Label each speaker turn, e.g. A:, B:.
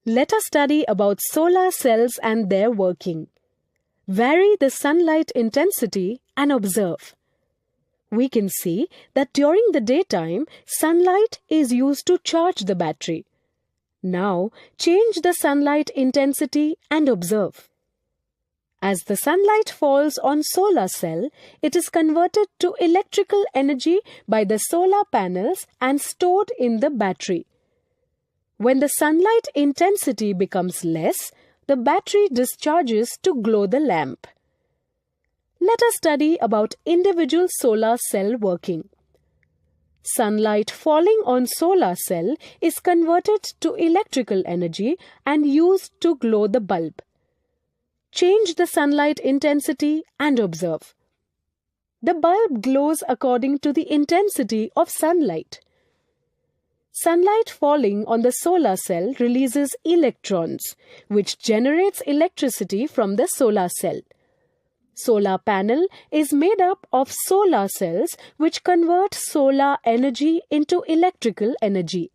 A: Let us study about solar cells and their working. Vary the sunlight intensity and observe. We can see that during the daytime, sunlight is used to charge the battery. Now, change the sunlight intensity and observe. As the sunlight falls on solar cell, it is converted to electrical energy by the solar panels and stored in the battery. When the sunlight intensity becomes less, the battery discharges to glow the lamp. Let us study about individual solar cell working. Sunlight falling on solar cell is converted to electrical energy and used to glow the bulb. Change the sunlight intensity and observe. The bulb glows according to the intensity of sunlight. Sunlight falling on the solar cell releases electrons, which generates electricity from the solar cell. Solar panel is made up of solar cells which convert solar energy into electrical energy.